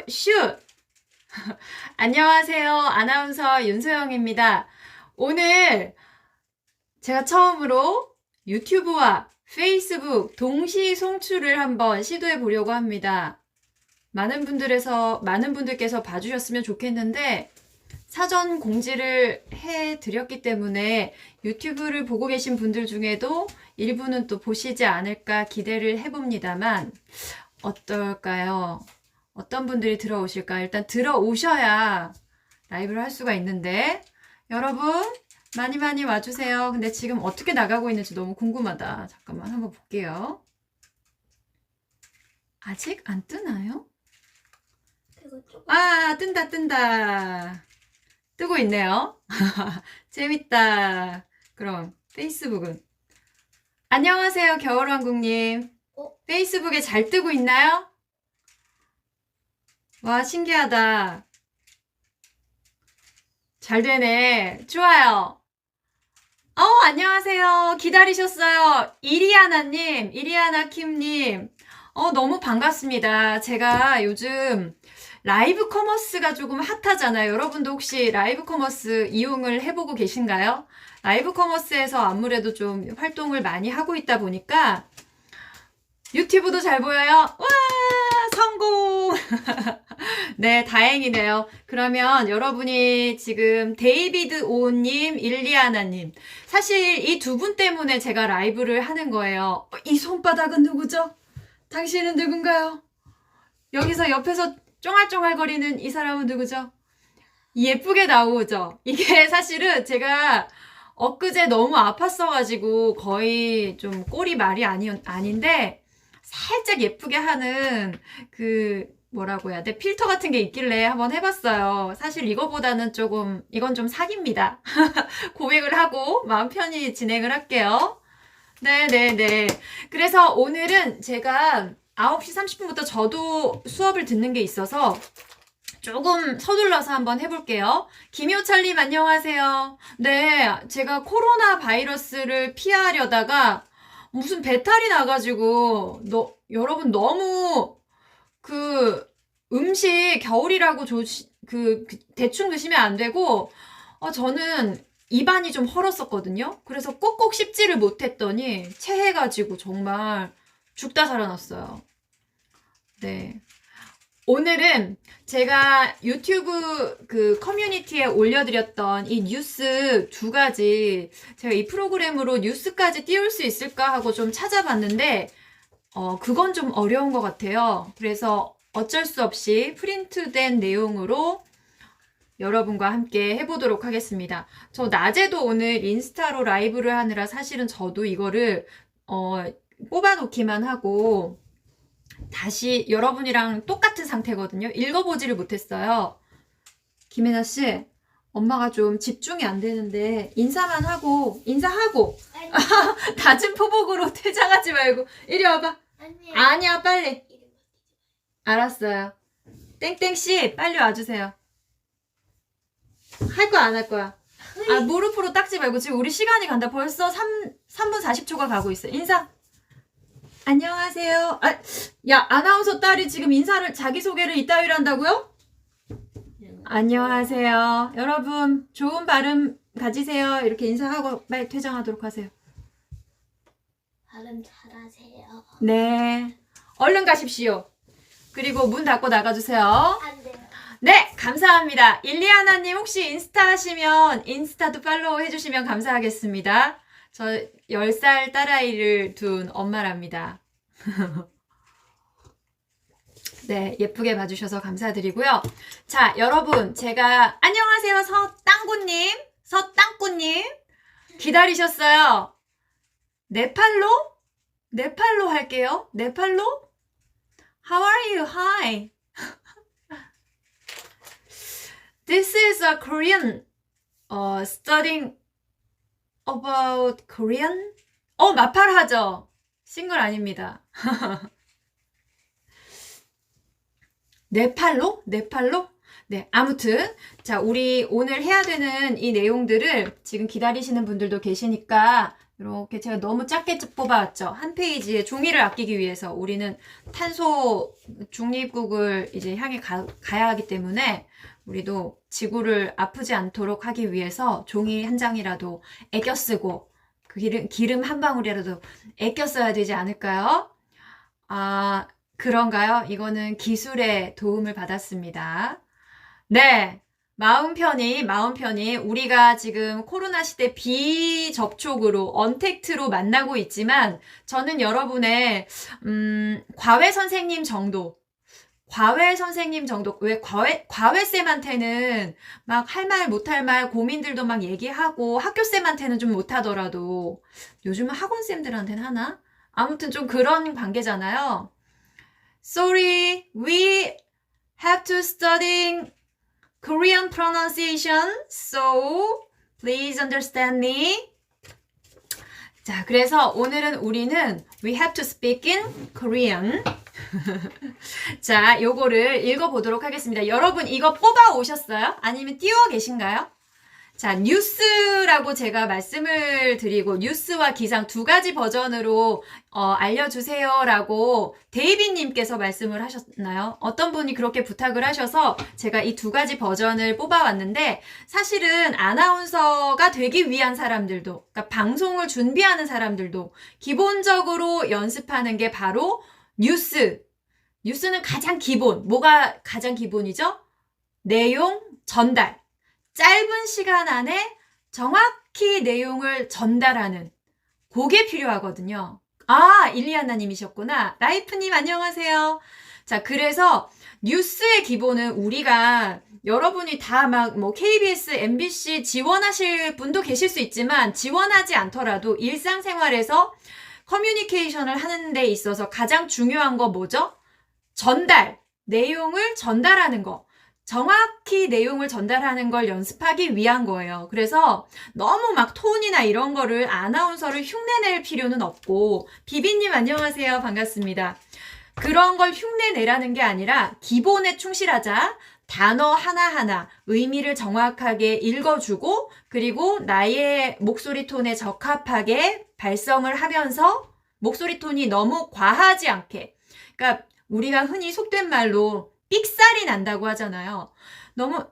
슛! 안녕하세요. 아나운서 윤소영입니다. 오늘 제가 처음으로 유튜브와 페이스북 동시 송출을 한번 시도해 보려고 합니다. 많은 분들께서 봐주셨으면 좋겠는데 사전 공지를 해 드렸기 때문에 유튜브를 보고 계신 분들 중에도 일부는 또 보시지 않을까 기대를 해봅니다만 어떨까요? 어떤 분들이 들어오실까? 일단 들어오셔야 라이브를 할 수가 있는데 여러분 많이 많이 와주세요. 근데 지금 어떻게 나가고 있는지 너무 궁금하다. 잠깐만 한번 볼게요. 아직 안 뜨나요? 아, 뜬다. 뜨고 있네요. 재밌다. 그럼 페이스북은 안녕하세요, 겨울왕국님. 페이스북에 잘 뜨고 있나요? 와, 신기하다. 잘 되네. 좋아요. 안녕하세요. 기다리셨어요. 이리아나 킴님. 너무 반갑습니다. 제가 요즘 라이브 커머스가 조금 핫하잖아요. 여러분도 혹시 라이브 커머스 이용을 해보고 계신가요? 라이브 커머스에서 아무래도 좀 활동을 많이 하고 있다 보니까 유튜브도 잘 보여요. 와, 성공! 네, 다행이네요. 그러면 여러분이 지금 데이비드 오님, 일리아나님. 사실 이 두 분 때문에 제가 라이브를 하는 거예요. 이 손바닥은 누구죠? 당신은 누군가요? 여기서 옆에서 쫑알쫑알거리는 이 사람은 누구죠? 예쁘게 나오죠? 이게 사실은 제가 엊그제 너무 아팠어가지고 거의 좀 꼴이 말이 아닌데 살짝 예쁘게 하는 뭐라고 해야 돼? 필터 같은 게 있길래 한번 해봤어요. 사실 이거보다는 이건 좀 사기입니다. 고백을 하고 마음 편히 진행을 할게요. 네네네. 그래서 오늘은 제가 9시 30분부터 저도 수업을 듣는 게 있어서 조금 서둘러서 한번 해볼게요. 김효철님 안녕하세요. 네, 제가 코로나 바이러스를 피하려다가 무슨 배탈이 나가지고 여러분 너무 음식 겨울이라고 대충 드시면 안 되고 저는 입안이 좀 헐었었거든요. 그래서 꼭꼭 씹지를 못했더니 체해가지고 정말 죽다 살아났어요. 네. 오늘은 제가 유튜브 커뮤니티에 올려드렸던 이 뉴스 두 가지 제가 이 프로그램으로 뉴스까지 띄울 수 있을까 하고 좀 찾아봤는데 그건 좀 어려운 것 같아요. 그래서 어쩔 수 없이 프린트된 내용으로 여러분과 함께 해보도록 하겠습니다. 저 낮에도 오늘 인스타로 라이브를 하느라 사실은 저도 이거를 뽑아놓기만 하고 다시 여러분이랑 똑같은 상태거든요. 읽어보지를 못했어요. 김혜나 씨, 엄마가 좀 집중이 안 되는데 인사하고 낮은 포복으로 퇴장하지 말고 이리 와봐. 아니야, 빨리. 알았어요. 땡땡씨, 빨리 와주세요. 할 거야, 안 할 거야? 무릎으로 닦지 말고 지금 우리 시간이 간다. 벌써 3분 40초가 가고 있어. 인사. 안녕하세요. 야, 아나운서 딸이 지금 자기소개를 이따위로 한다고요? 안녕하세요. 여러분, 좋은 발음 가지세요. 이렇게 인사하고 빨리 퇴장하도록 하세요. 발음 잘하세요. 네. 얼른 가십시오. 그리고 문 닫고 나가주세요. 안 돼요. 네, 감사합니다. 일리아나님 혹시 인스타 하시면 인스타도 팔로우 해주시면 감사하겠습니다. 저 10살 딸아이를 둔 엄마랍니다. 네, 예쁘게 봐주셔서 감사드리고요. 자, 여러분, 안녕하세요, 서땅꾸님. 기다리셨어요. 네팔로 할게요. 네팔로? How are you? Hi. This is a Korean studying about Korean? 마팔하죠? 싱글 아닙니다. 네팔로? 네, 아무튼 자, 우리 오늘 해야 되는 이 내용들을 지금 기다리시는 분들도 계시니까 이렇게 제가 너무 작게 뽑아왔죠. 한 페이지에 종이를 아끼기 위해서 우리는 탄소 중립국을 이제 향해 가야 하기 때문에 우리도 지구를 아프지 않도록 하기 위해서 종이 한 장이라도 아껴 쓰고 그 기름 한 방울이라도 아껴 써야 되지 않을까요? 아, 그런가요? 이거는 기술의 도움을 받았습니다. 네. 마음 편히 우리가 지금 코로나 시대 비접촉으로 언택트로 만나고 있지만 저는 여러분의 과외 선생님 정도 왜 과외쌤한테는 막 할 말 못할 말 고민들도 막 얘기하고 학교쌤한테는 좀 못하더라도 요즘은 학원쌤들한테는 하나? 아무튼 좀 그런 관계잖아요. Sorry, we have to study Korean pronunciation, so please understand me. 자, 그래서 오늘은 우리는 we have to speak in Korean. 자, 요거를 읽어보도록 하겠습니다. 여러분 이거 뽑아 오셨어요? 아니면 띄워 계신가요? 자, 뉴스라고 제가 말씀을 드리고 뉴스와 기상 두 가지 버전으로 알려주세요라고 데이비님께서 말씀을 하셨나요? 어떤 분이 그렇게 부탁을 하셔서 제가 이 두 가지 버전을 뽑아왔는데 사실은 아나운서가 되기 위한 사람들도 그러니까 방송을 준비하는 사람들도 기본적으로 연습하는 게 바로 뉴스는 가장 기본. 뭐가 가장 기본이죠? 내용 전달. 짧은 시간 안에 정확히 내용을 전달하는 그게 필요하거든요. 아, 일리아나님이셨구나. 라이프님 안녕하세요. 자, 그래서 뉴스의 기본은 우리가 여러분이 다 막 뭐 KBS, MBC 지원하실 분도 계실 수 있지만 지원하지 않더라도 일상생활에서 커뮤니케이션을 하는 데 있어서 가장 중요한 거 뭐죠? 전달, 내용을 전달하는 거. 정확히 내용을 전달하는 걸 연습하기 위한 거예요. 그래서 너무 막 톤이나 이런 거를 아나운서를 흉내낼 필요는 없고 비비님 안녕하세요. 반갑습니다. 그런 걸 흉내내라는 게 아니라 기본에 충실하자. 단어 하나하나 의미를 정확하게 읽어주고 그리고 나의 목소리 톤에 적합하게 발성을 하면서 목소리 톤이 너무 과하지 않게 그러니까 우리가 흔히 속된 말로 삑살이 난다고 하잖아요. 너무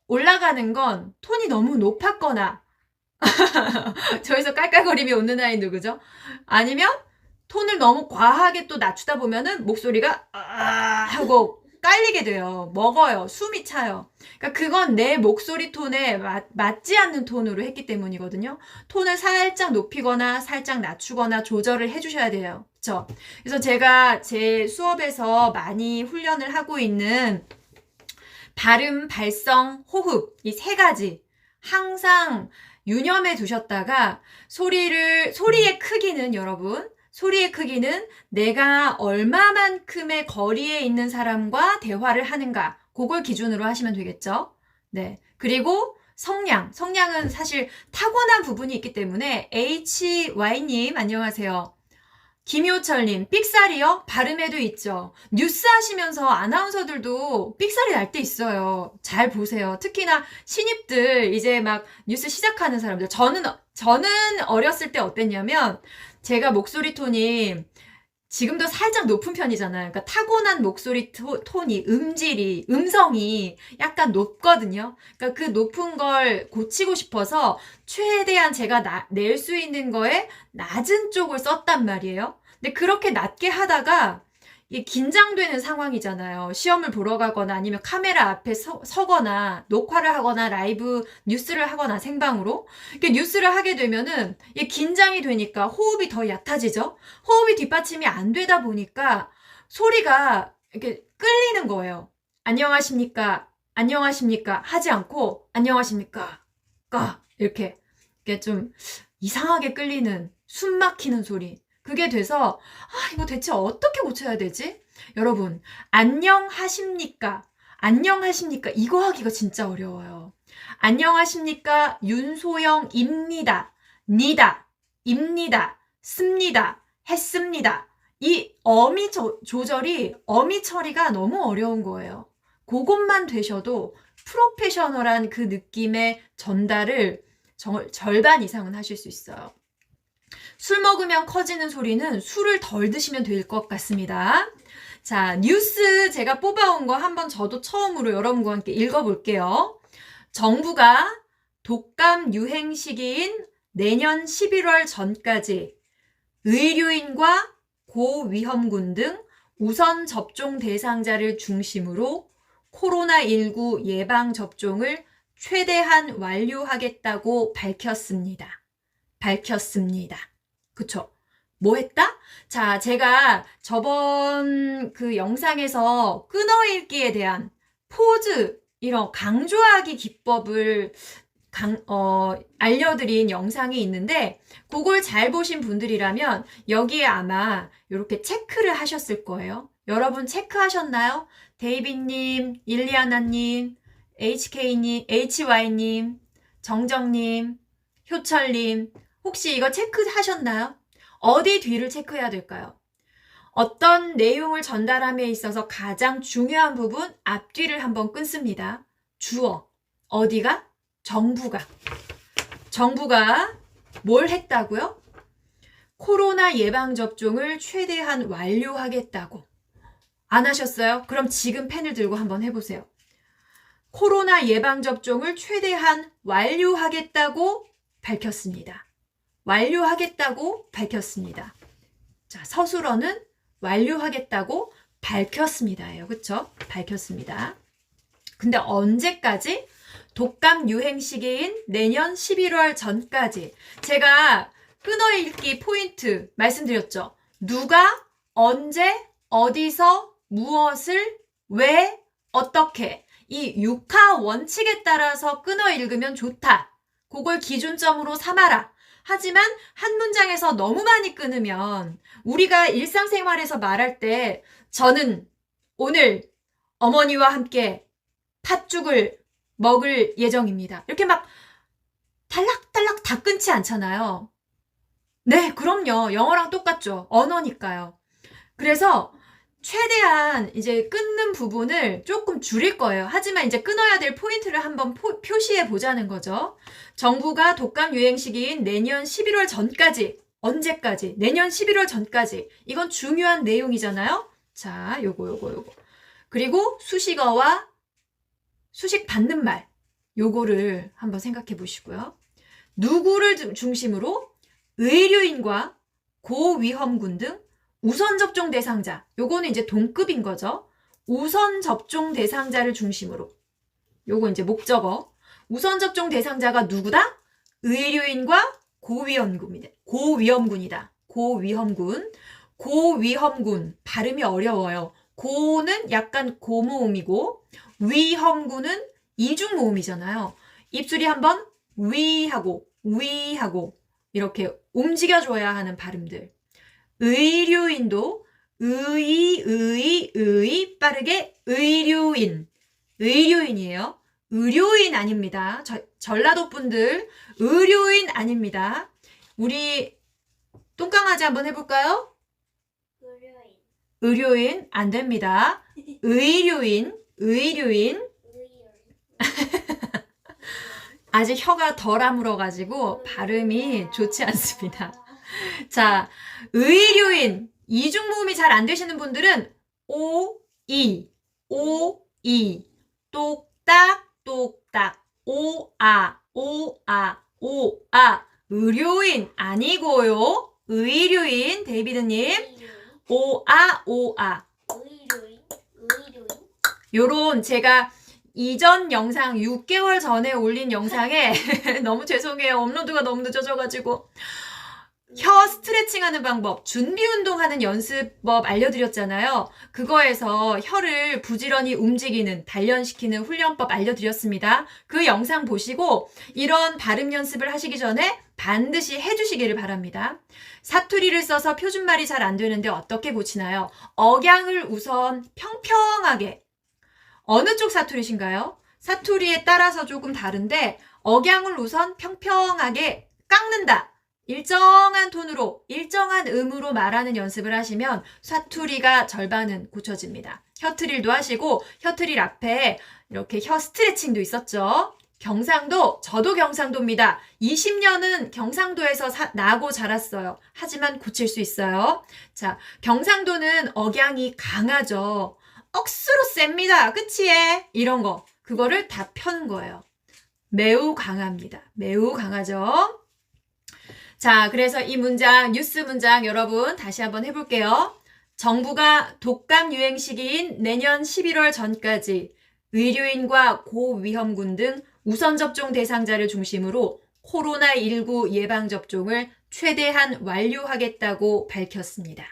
올라가는 건 톤이 너무 높았거나 저기서 깔깔거리며 웃는 아이 누구죠? 아니면 톤을 너무 과하게 또 낮추다 보면은 목소리가 하고 깔리게 돼요. 먹어요. 숨이 차요. 그러니까 그건 내 목소리 톤에 맞지 않는 톤으로 했기 때문이거든요. 톤을 살짝 높이거나 살짝 낮추거나 조절을 해주셔야 돼요. 그쵸? 그래서 제가 제 수업에서 많이 훈련을 하고 있는 발음, 발성, 호흡 이 세 가지 항상 유념해 두셨다가 소리의 크기는 여러분 소리의 크기는 내가 얼마만큼의 거리에 있는 사람과 대화를 하는가 그걸 기준으로 하시면 되겠죠. 네. 그리고 성량은 사실 타고난 부분이 있기 때문에 HY님 안녕하세요. 김효철님 삑살이요? 발음에도 있죠. 뉴스 하시면서 아나운서들도 삑살이 날 때 있어요. 잘 보세요. 특히나 신입들 이제 막 뉴스 시작하는 사람들 저는 어렸을 때 어땠냐면 제가 목소리 톤이 지금도 살짝 높은 편이잖아요. 그러니까 타고난 목소리 톤이 음성이 약간 높거든요. 그러니까 그 높은 걸 고치고 싶어서 최대한 제가 낼 수 있는 거에 낮은 쪽을 썼단 말이에요. 근데 그렇게 낮게 하다가 이게 긴장되는 상황이잖아요. 시험을 보러 가거나 아니면 카메라 앞에 서거나 녹화를 하거나 라이브 뉴스를 하거나 생방으로 이렇게 뉴스를 하게 되면은 이게 긴장이 되니까 호흡이 더 얕아지죠. 호흡이 뒷받침이 안 되다 보니까 소리가 이렇게 끌리는 거예요. 안녕하십니까? 안녕하십니까? 하지 않고 안녕하십니까? 이렇게 좀 이상하게 끌리는 숨 막히는 소리. 그게 돼서 이거 대체 어떻게 고쳐야 되지? 여러분 안녕하십니까? 안녕하십니까? 이거 하기가 진짜 어려워요. 안녕하십니까? 윤소영입니다. 니다, 입니다, 습니다, 했습니다. 이 어미 조절이 어미 처리가 너무 어려운 거예요. 그것만 되셔도 프로페셔널한 그 느낌의 전달을 절반 이상은 하실 수 있어요. 술 먹으면 커지는 소리는 술을 덜 드시면 될 것 같습니다. 자, 뉴스 제가 뽑아온 거 한번 저도 처음으로 여러분과 함께 읽어볼게요. 정부가 독감 유행 시기인 내년 11월 전까지 의료인과 고위험군 등 우선 접종 대상자를 중심으로 코로나19 예방 접종을 최대한 완료하겠다고 밝혔습니다. 그쵸? 뭐 했다? 자, 제가 저번 그 영상에서 끊어읽기에 대한 포즈, 이런 강조하기 기법을 알려드린 영상이 있는데, 그걸 잘 보신 분들이라면 여기에 아마 이렇게 체크를 하셨을 거예요. 여러분 체크하셨나요? 데이비님, 일리아나님, HK님, HY님, 정정님, 효철님, 혹시 이거 체크하셨나요? 어디 뒤를 체크해야 될까요? 어떤 내용을 전달함에 있어서 가장 중요한 부분 앞뒤를 한번 끊습니다. 주어. 어디가? 정부가 뭘 했다고요? 코로나 예방접종을 최대한 완료하겠다고. 안 하셨어요? 그럼 지금 펜을 들고 한번 해보세요. 코로나 예방접종을 최대한 완료하겠다고 밝혔습니다. 자, 서술어는 완료하겠다고 밝혔습니다예요. 그쵸? 밝혔습니다. 근데 언제까지? 독감 유행 시기인 내년 11월 전까지. 제가 끊어읽기 포인트 말씀드렸죠. 누가, 언제, 어디서, 무엇을, 왜, 어떻게. 이 6하 원칙에 따라서 끊어읽으면 좋다. 그걸 기준점으로 삼아라. 하지만 한 문장에서 너무 많이 끊으면 우리가 일상생활에서 말할 때 저는 오늘 어머니와 함께 팥죽을 먹을 예정입니다. 이렇게 막 탈락탈락 다 끊지 않잖아요. 네, 그럼요. 영어랑 똑같죠. 언어니까요. 그래서 최대한 이제 끊는 부분을 조금 줄일 거예요. 하지만 이제 끊어야 될 포인트를 한번 표시해 보자는 거죠. 정부가 독감 유행 시기인 내년 11월 전까지, 언제까지? 내년 11월 전까지. 이건 중요한 내용이잖아요. 자, 요거. 그리고 수식어와 수식 받는 말, 요거를 한번 생각해 보시고요. 누구를 중심으로? 의료인과 고위험군 등 우선 접종 대상자, 요거는 이제 동급인 거죠. 우선 접종 대상자를 중심으로. 요거 이제 목적어. 우선 접종 대상자가 누구다? 의료인과 고위험군이다. 고위험군. 발음이 어려워요. 고는 약간 고모음이고, 위험군은 이중 모음이잖아요. 입술이 한번 위하고 이렇게 움직여줘야 하는 발음들. 의료인도 빠르게 의료인이에요. 의료인 아닙니다. 전라도 분들 의료인 아닙니다. 우리 똥강아지 한번 해볼까요? 의료인 안 됩니다. 의료인 아직 혀가 덜 아물어가지고 발음이 좋지 않습니다. 자, 의료인 이중모음이 잘 안 되시는 분들은 오이 똑딱 오아 의료인 아니고요. 의료인 데이비드님 오아 의료인. 요런 제가 이전 영상 6개월 전에 올린 영상에 너무 죄송해요. 업로드가 너무 늦어져가지고 혀 스트레칭하는 방법, 준비 운동하는 연습법 알려드렸잖아요. 그거에서 혀를 부지런히 움직이는, 단련시키는 훈련법 알려드렸습니다. 그 영상 보시고 이런 발음 연습을 하시기 전에 반드시 해주시기를 바랍니다. 사투리를 써서 표준말이 잘 안 되는데 어떻게 고치나요? 억양을 우선 평평하게. 어느 쪽 사투리신가요? 사투리에 따라서 조금 다른데 억양을 우선 평평하게 깎는다. 일정한 톤으로, 일정한 음으로 말하는 연습을 하시면 사투리가 절반은 고쳐집니다. 혀트릴도 하시고 혀트릴 앞에 이렇게 혀 스트레칭도 있었죠. 경상도, 저도 경상도입니다. 20년은 경상도에서 나고 자랐어요. 하지만 고칠 수 있어요. 자, 경상도는 억양이 강하죠. 억수로 셉니다. 그치에? 이런 거. 그거를 다 펴는 거예요. 매우 강합니다. 매우 강하죠. 자, 그래서 이 문장, 뉴스 문장 여러분 다시 한번 해볼게요. 정부가 독감 유행 시기인 내년 11월 전까지 의료인과 고위험군 등 우선 접종 대상자를 중심으로 코로나19 예방접종을 최대한 완료하겠다고 밝혔습니다.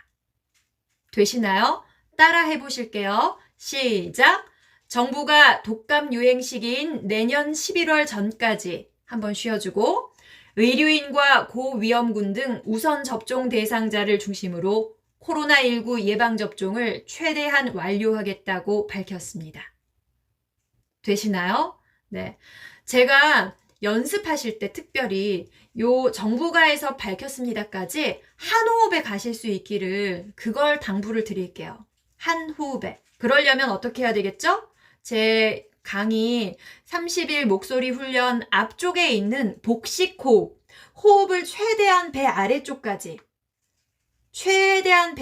되시나요? 따라 해보실게요. 시작! 정부가 독감 유행 시기인 내년 11월 전까지 한번 쉬어주고 의료인과 고위험군 등 우선 접종 대상자를 중심으로 코로나19 예방접종을 최대한 완료하겠다고 밝혔습니다. 되시나요? 네. 제가 연습하실 때 특별히 요 정부가에서 밝혔습니다까지 한 호흡에 가실 수 있기를 그걸 당부를 드릴게요. 한 호흡에. 그러려면 어떻게 해야 되겠죠? 제 강의 30일 목소리 훈련 앞쪽에 있는 복식 호흡. 호흡을 최대한 배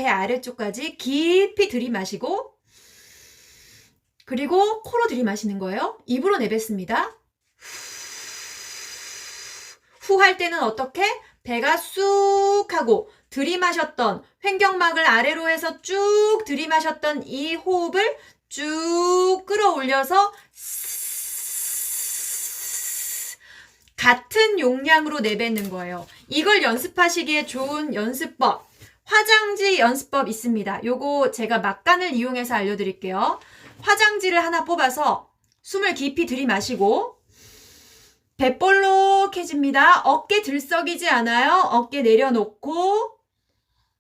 아래쪽까지 깊이 들이마시고 그리고 코로 들이마시는 거예요. 입으로 내뱉습니다. 후 할 때는 어떻게? 배가 쑥 하고 들이마셨던 횡격막을 아래로 해서 쭉 들이마셨던 이 호흡을 쭉 끌어올려서 같은 용량으로 내뱉는 거예요. 이걸 연습하시기에 좋은 연습법, 화장지 연습법 있습니다. 요거 제가 막간을 이용해서 알려드릴게요. 화장지를 하나 뽑아서 숨을 깊이 들이마시고 배 볼록해집니다. 어깨 들썩이지 않아요. 어깨 내려놓고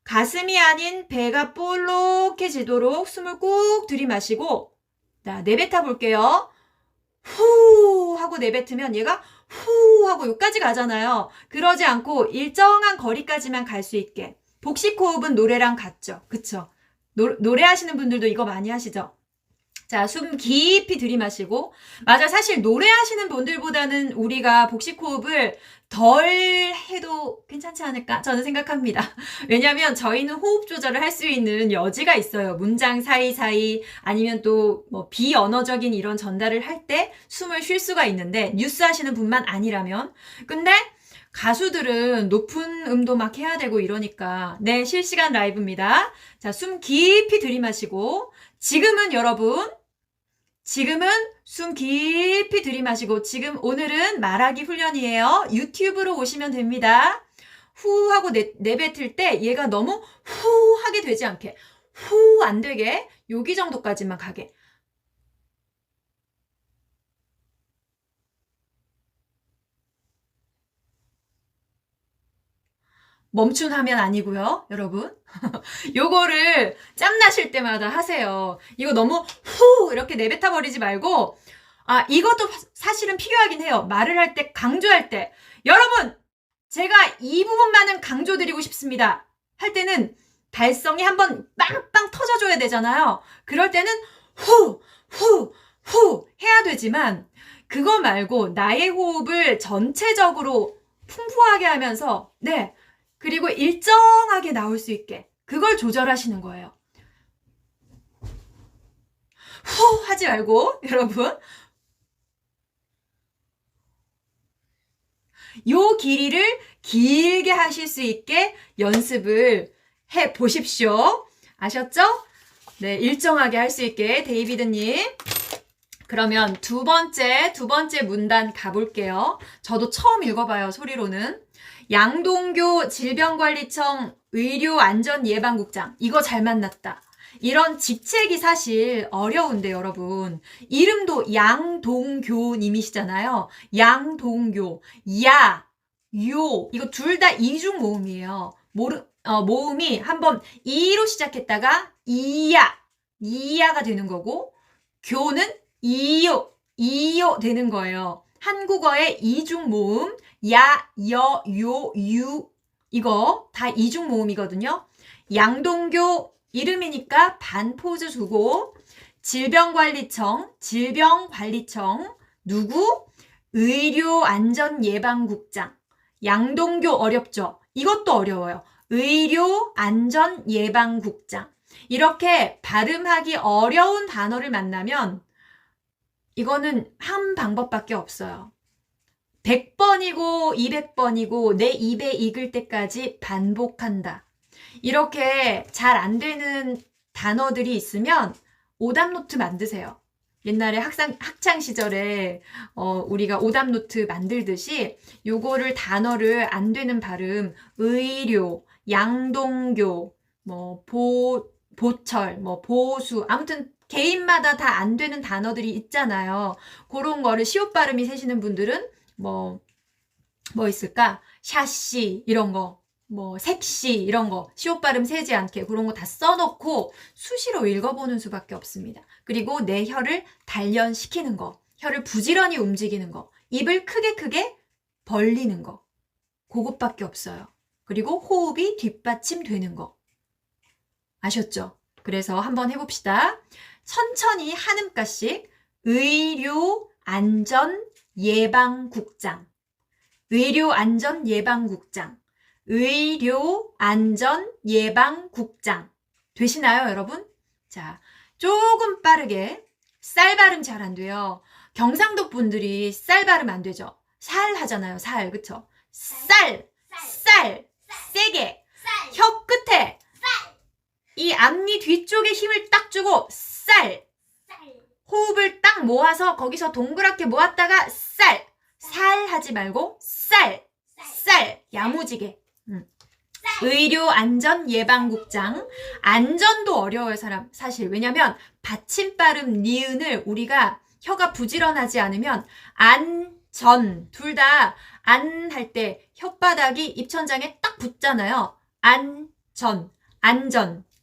가슴이 아닌 배가 볼록해지도록 숨을 꾹 들이마시고 자, 내뱉어 볼게요. 후 하고 내뱉으면 얘가 후 하고 여기까지 가잖아요. 그러지 않고 일정한 거리까지만 갈 수 있게. 복식 호흡은 노래랑 같죠. 그쵸? 노래하시는 분들도 이거 많이 하시죠? 자, 숨 깊이 들이마시고 맞아, 사실 노래하시는 분들보다는 우리가 복식 호흡을 덜 해도 괜찮지 않을까 저는 생각합니다. 왜냐하면 저희는 호흡 조절을 할 수 있는 여지가 있어요. 문장 사이사이 아니면 또 뭐 비언어적인 이런 전달을 할 때 숨을 쉴 수가 있는데 뉴스 하시는 분만 아니라면 근데 가수들은 높은 음도 막 해야 되고 이러니까 네, 실시간 라이브입니다. 자, 숨 깊이 들이마시고 지금은 여러분 숨 깊이 들이마시고 지금 오늘은 말하기 훈련이에요. 유튜브로 오시면 됩니다. 후 하고 내뱉을 때 얘가 너무 후 하게 되지 않게 후 안 되게 여기 정도까지만 가게. 멈춤하면 아니고요, 여러분. 요거를 짬나실 때마다 하세요. 이거 너무 후 이렇게 내뱉어 버리지 말고 이것도 사실은 필요하긴 해요. 말을 할 때, 강조할 때. 여러분, 제가 이 부분만은 강조드리고 싶습니다. 할 때는 발성이 한번 빵빵 터져줘야 되잖아요. 그럴 때는 후 해야 되지만 그거 말고 나의 호흡을 전체적으로 풍부하게 하면서 네, 그리고 일정하게 나올 수 있게 그걸 조절하시는 거예요. 후 하지 말고 여러분 요 길이를 길게 하실 수 있게 연습을 해 보십시오. 아셨죠? 네, 일정하게 할 수 있게 데이비드님. 그러면 두 번째 문단 가볼게요. 저도 처음 읽어봐요, 소리로는. 양동교 질병관리청 의료안전예방국장. 이거 잘 만났다. 이런 직책이 사실 어려운데 여러분. 이름도 양동교님이시잖아요. 양동교. 야, 요. 이거 둘 다 이중 모음이에요. 모음이 한번 이로 시작했다가 이야가 되는 거고 교는 이요 되는 거예요. 한국어의 이중 모음 야, 여, 요, 유 이거 다 이중 모음이거든요. 양동교 이름이니까 반 포즈 주고 질병관리청 누구? 의료안전예방국장. 양동교 어렵죠? 이것도 어려워요. 의료안전예방국장. 이렇게 발음하기 어려운 단어를 만나면 이거는 한 방법밖에 없어요. 100번이고 200번이고 내 입에 익을 때까지 반복한다. 이렇게 잘 안 되는 단어들이 있으면 오답노트 만드세요. 옛날에 학창 시절에 우리가 오답노트 만들듯이 요거를 단어를 안 되는 발음, 의료, 양동교, 보철, 보수, 아무튼 개인마다 다 안 되는 단어들이 있잖아요. 그런 거를 시옷 발음이 세시는 분들은 뭐 있을까? 샤시 이런 거, 색시 이런 거 시옷 발음 세지 않게 그런 거 다 써놓고 수시로 읽어보는 수밖에 없습니다. 그리고 내 혀를 단련시키는 거, 혀를 부지런히 움직이는 거, 입을 크게 벌리는 거, 그것밖에 없어요. 그리고 호흡이 뒷받침되는 거. 아셨죠? 그래서 한번 해봅시다. 천천히 한 음가씩. 의료안전예방국장, 의료안전예방국장, 의료안전예방국장. 되시나요, 여러분? 자, 조금 빠르게. 쌀 발음 잘 안 돼요. 경상도 분들이 쌀 발음 안 되죠? 살 하잖아요, 살. 그쵸? 쌀, 세게. 혀 끝에 이 앞니 뒤쪽에 힘을 딱 주고 쌀. 호흡을 딱 모아서 거기서 동그랗게 모았다가 쌀 하지 말고 쌀 야무지게. 의료안전예방국장. 안전도 어려워요, 사실. 왜냐면 받침 발음 니은을 우리가 혀가 부지런하지 않으면 안전, 둘 다 안 할 때 혓바닥이 입천장에 딱 붙잖아요. 안전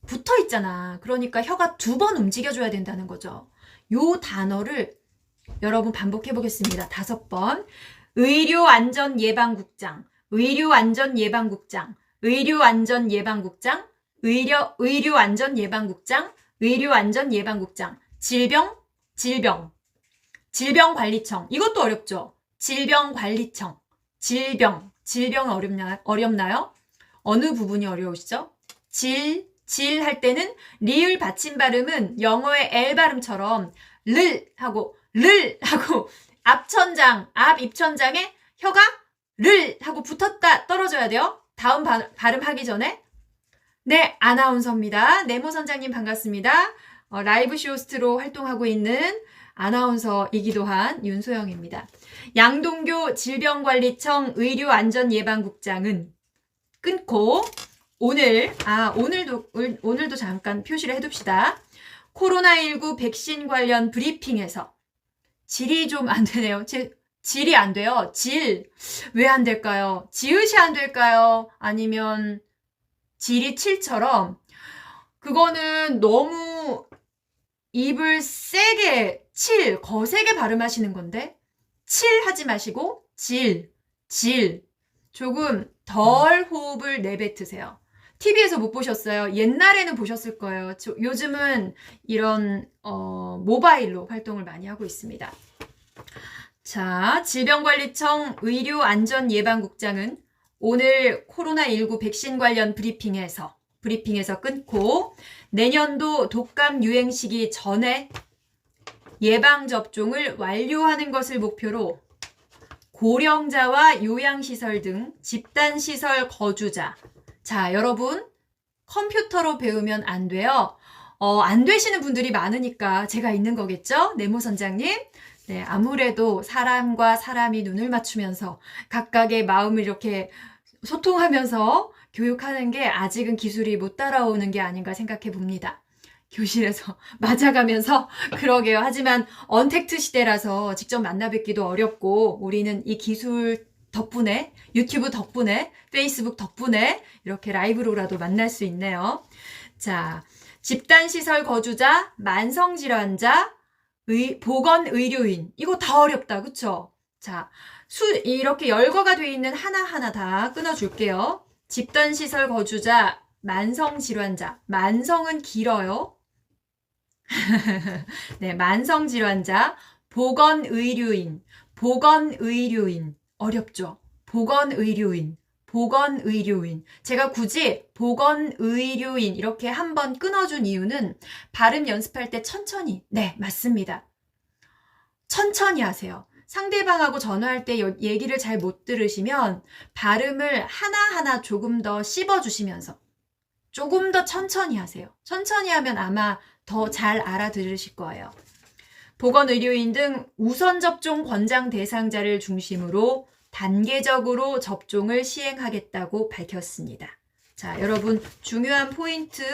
붙어 있잖아. 그러니까 혀가 2번 움직여줘야 된다는 거죠. 요 단어를 여러분 반복해 보겠습니다. 5번. 의료안전예방국장, 의료안전예방국장, 의료안전예방국장, 의료안전예방국장, 의료안전예방국장. 질병관리청. 이것도 어렵죠? 질병관리청. 질병 어렵나요? 어느 부분이 어려우시죠? 질 할 때는 리을 받침 발음은 영어의 L 발음처럼 를 하고 앞 입천장에 혀가 를 하고 붙었다 떨어져야 돼요. 다음 발음하기 전에. 네, 아나운서입니다. 네모 선장님 반갑습니다. 라이브 쇼호스트로 활동하고 있는 아나운서이기도 한 윤소영입니다. 양동교 질병관리청 의료안전예방국장은 끊고 오늘도 잠깐 표시를 해둡시다. 코로나19 백신 관련 브리핑에서 질이 좀 안 되네요. 질이 안 돼요. 왜 안 될까요? 지읒이 안 될까요? 아니면 질이 7처럼 그거는 너무 입을 세게 거세게 발음하시는 건데 하지 마시고 질 조금 덜 호흡을 내뱉으세요. TV에서 못 보셨어요? 옛날에는 보셨을 거예요. 요즘은 이런 모바일로 활동을 많이 하고 있습니다. 자, 질병관리청 의료안전예방국장은 오늘 코로나19 백신 관련 브리핑에서 끊고 내년도 독감 유행 시기 전에 예방접종을 완료하는 것을 목표로 고령자와 요양시설 등 집단시설 거주자. 자, 여러분 컴퓨터로 배우면 안 돼요. 안 되시는 분들이 많으니까 제가 있는 거겠죠? 네모 선장님. 네, 아무래도 사람과 사람이 눈을 맞추면서 각각의 마음을 이렇게 소통하면서 교육하는 게 아직은 기술이 못 따라오는 게 아닌가 생각해 봅니다. 교실에서 맞아가면서 그러게요. 하지만 언택트 시대라서 직접 만나 뵙기도 어렵고 우리는 이 기술 덕분에 유튜브 덕분에 페이스북 덕분에 이렇게 라이브로라도 만날 수 있네요. 자, 집단시설 거주자, 만성질환자, 보건의료인 이거 다 어렵다. 그쵸? 자, 이렇게 열거가 돼 있는 하나하나 다 끊어줄게요. 집단시설 거주자, 만성질환자. 만성은 길어요. 네, 만성질환자, 보건의료인, 보건의료인. 어렵죠? 보건의료인, 보건의료인. 제가 굳이 보건의료인 이렇게 한번 끊어준 이유는 발음 연습할 때 천천히. 네, 맞습니다. 천천히 하세요. 상대방하고 전화할 때 얘기를 잘 못 들으시면 발음을 하나하나 조금 더 씹어주시면서 조금 더 천천히 하세요. 천천히 하면 아마 더 잘 알아들으실 거예요. 보건의료인 등 우선 접종 권장 대상자를 중심으로 단계적으로 접종을 시행하겠다고 밝혔습니다. 자, 여러분 중요한 포인트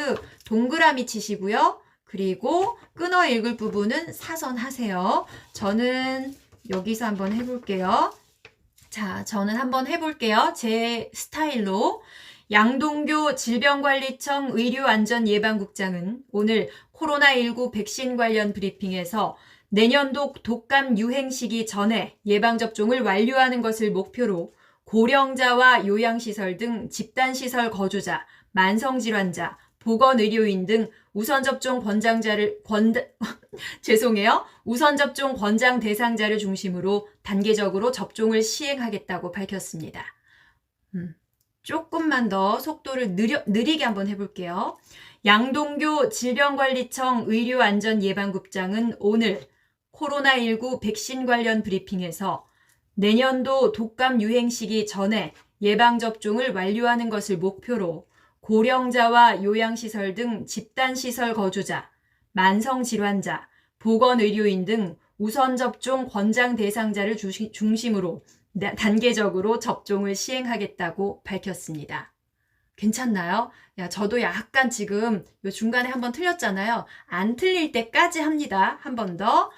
동그라미 치시고요. 그리고 끊어 읽을 부분은 사선하세요. 저는 여기서 한번 해볼게요. 자, 저는 한번 해볼게요. 제 스타일로. 양동교 질병관리청 의료안전예방국장은 오늘 코로나19 백신 관련 브리핑에서 내년도 독감 유행 시기 전에 예방접종을 완료하는 것을 목표로 고령자와 요양시설 등 집단시설 거주자, 만성질환자, 보건의료인 등 우선접종 우선접종 권장 대상자를 중심으로 단계적으로 접종을 시행하겠다고 밝혔습니다. 조금만 더 속도를 느리게 한번 해볼게요. 양동교 질병관리청 의료안전예방국장은 오늘 코로나19 백신 관련 브리핑에서 내년도 독감 유행 시기 전에 예방접종을 완료하는 것을 목표로 고령자와 요양시설 등 집단시설 거주자, 만성질환자, 보건의료인 등 우선접종 권장 대상자를 중심으로 단계적으로 접종을 시행하겠다고 밝혔습니다. 괜찮나요? 야, 저도 약간 지금 요 중간에 한번 틀렸잖아요. 안 틀릴 때까지 합니다. 한 번 더.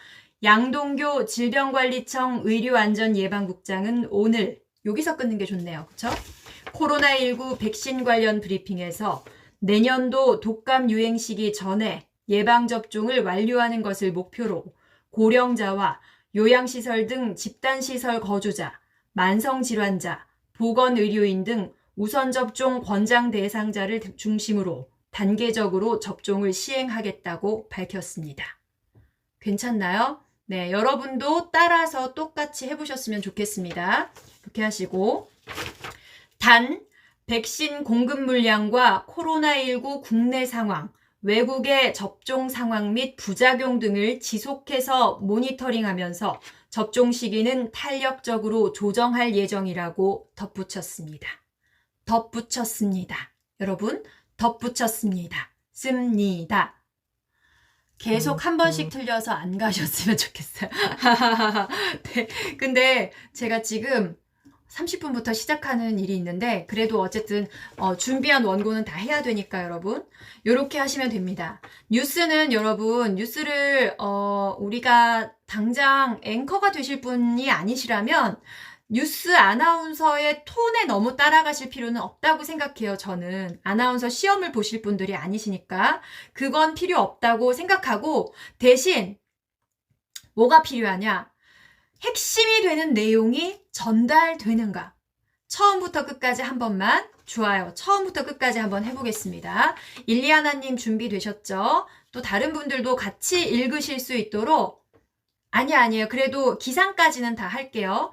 양동교 질병관리청 의료안전예방국장은 오늘 여기서 끊는 게 좋네요. 그쵸? 코로나19 백신 관련 브리핑에서 내년도 독감 유행 시기 전에 예방접종을 완료하는 것을 목표로 고령자와 요양시설 등 집단시설 거주자, 만성질환자, 보건의료인 등 우선접종 권장 대상자를 중심으로 단계적으로 접종을 시행하겠다고 밝혔습니다. 괜찮나요? 네, 여러분도 따라서 똑같이 해보셨으면 좋겠습니다. 이렇게 하시고 단, 백신 공급 물량과 코로나19 국내 상황, 외국의 접종 상황 및 부작용 등을 지속해서 모니터링하면서 접종 시기는 탄력적으로 조정할 예정이라고 덧붙였습니다. 덧붙였습니다. 여러분, 덧붙였습니다. 씁니다. 계속 한 번씩 틀려서 안 가셨으면 좋겠어요. 네, 근데 제가 지금 30분부터 시작하는 일이 있는데 그래도 어쨌든 준비한 원고는 다 해야 되니까 여러분 이렇게 하시면 됩니다. 뉴스는 여러분 뉴스를 우리가 당장 앵커가 되실 분이 아니시라면 뉴스 아나운서의 톤에 너무 따라가실 필요는 없다고 생각해요. 저는 아나운서 시험을 보실 분들이 아니시니까 그건 필요 없다고 생각하고 대신 뭐가 필요하냐? 핵심이 되는 내용이 전달되는가? 처음부터 끝까지 한 번만. 좋아요. 처음부터 끝까지 한번 해보겠습니다. 일리아나님 준비되셨죠? 또 다른 분들도 같이 읽으실 수 있도록 아니에요. 그래도 기상까지는 다 할게요.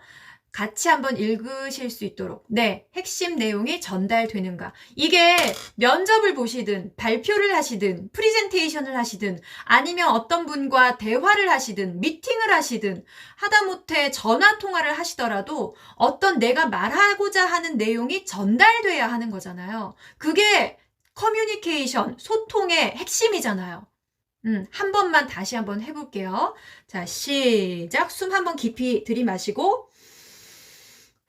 같이 한번 읽으실 수 있도록. 네, 핵심 내용이 전달되는가. 이게 면접을 보시든 발표를 하시든 프리젠테이션을 하시든 아니면 어떤 분과 대화를 하시든 미팅을 하시든 하다못해 전화 통화를 하시더라도 어떤 내가 말하고자 하는 내용이 전달돼야 하는 거잖아요. 그게 커뮤니케이션, 소통의 핵심이잖아요. 한 번만 다시 한번 해볼게요. 자, 시작. 숨 한번 깊이 들이마시고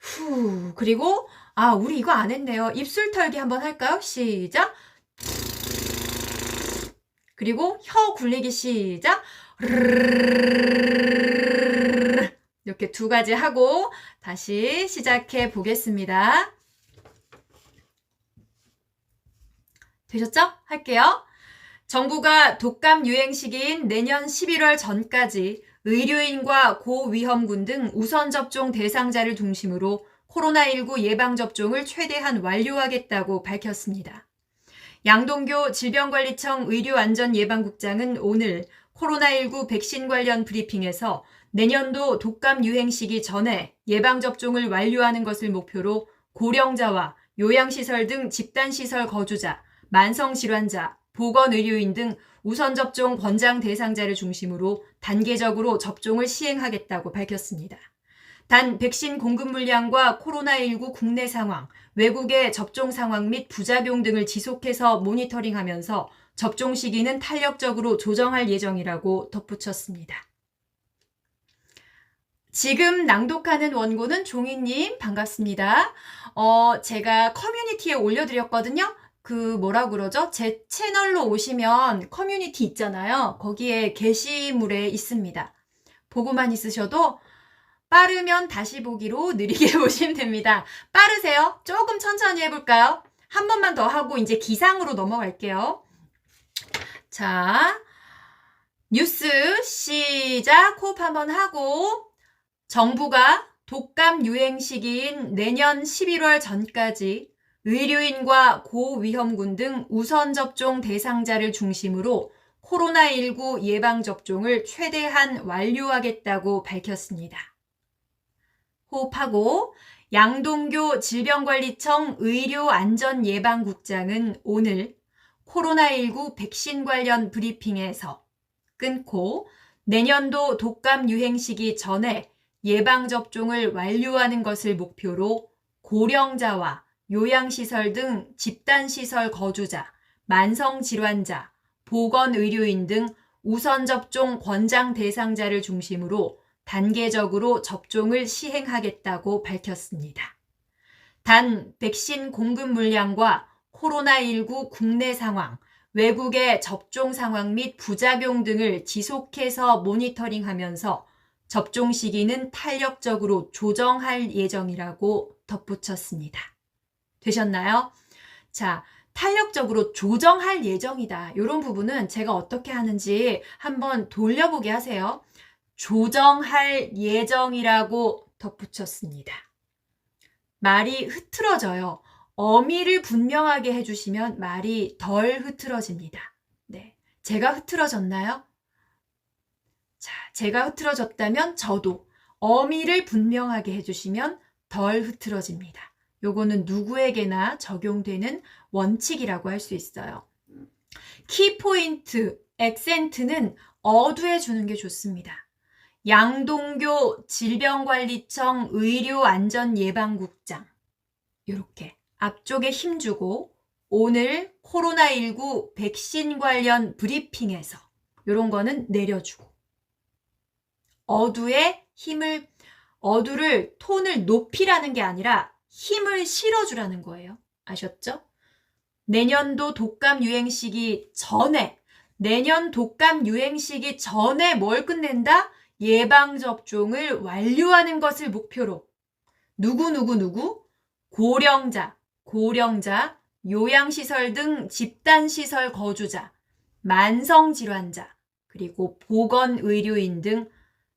후, 그리고 우리 이거 안 했네요. 입술 털기 한번 할까요? 시작. 그리고 혀 굴리기 시작. 이렇게 두 가지 하고 다시 시작해 보겠습니다. 되셨죠? 할게요. 정부가 독감 유행 시기인 내년 11월 전까지 의료인과 고위험군 등 우선 접종 대상자를 중심으로 코로나19 예방접종을 최대한 완료하겠다고 밝혔습니다. 양동교 질병관리청 의료안전예방국장은 오늘 코로나19 백신 관련 브리핑에서 내년도 독감 유행 시기 전에 예방접종을 완료하는 것을 목표로 고령자와 요양시설 등 집단시설 거주자, 만성질환자, 보건의료인 등 우선접종 권장 대상자를 중심으로 단계적으로 접종을 시행하겠다고 밝혔습니다. 단 백신 공급 물량과 코로나19 국내 상황, 외국의 접종 상황 및 부작용 등을 지속해서 모니터링하면서 접종 시기는 탄력적으로 조정할 예정이라고 덧붙였습니다. 지금 낭독하는 원고는 종이님 반갑습니다. 제가 커뮤니티에 올려드렸거든요. 뭐라고 그러죠? 제 채널로 오시면 커뮤니티 있잖아요. 거기에 게시물에 있습니다. 보고만 있으셔도 빠르면 다시 보기로 느리게 보시면 됩니다. 빠르세요? 조금 천천히 해볼까요? 한 번만 더 하고 이제 기상으로 넘어갈게요. 자, 뉴스 시작. 호흡 한번 하고 정부가 독감 유행 시기인 내년 11월 전까지 의료인과 고위험군 등 우선 접종 대상자를 중심으로 코로나19 예방접종을 최대한 완료하겠다고 밝혔습니다. 호흡하고 양동교 질병관리청 의료안전예방국장은 오늘 코로나19 백신 관련 브리핑에서 끊고 내년도 독감 유행 시기 전에 예방접종을 완료하는 것을 목표로 고령자와 요양시설 등 집단시설 거주자, 만성질환자, 보건의료인 등 우선접종 권장 대상자를 중심으로 단계적으로 접종을 시행하겠다고 밝혔습니다. 단 백신 공급 물량과 코로나19 국내 상황, 외국의 접종 상황 및 부작용 등을 지속해서 모니터링하면서 접종 시기는 탄력적으로 조정할 예정이라고 덧붙였습니다. 되셨나요? 자, 탄력적으로 조정할 예정이다. 이런 부분은 제가 어떻게 하는지 한번 돌려보게 하세요. 조정할 예정이라고 덧붙였습니다. 말이 흐트러져요. 어미를 분명하게 해주시면 말이 덜 흐트러집니다. 네, 제가 흐트러졌나요? 자, 제가 흐트러졌다면 저도 어미를 분명하게 해주시면 덜 흐트러집니다. 요거는 누구에게나 적용되는 원칙이라고 할 수 있어요. 키포인트, 액센트는 어두에 주는 게 좋습니다. 양동교 질병관리청 의료안전예방국장 이렇게 앞쪽에 힘주고 오늘 코로나19 백신 관련 브리핑에서 이런 거는 내려주고 어두를 톤을 높이라는 게 아니라 힘을 실어주라는 거예요. 아셨죠? 내년 독감 유행 시기 전에 뭘 끝낸다? 예방접종을 완료하는 것을 목표로 누구? 고령자, 요양시설 등 집단시설 거주자, 만성질환자, 그리고 보건의료인 등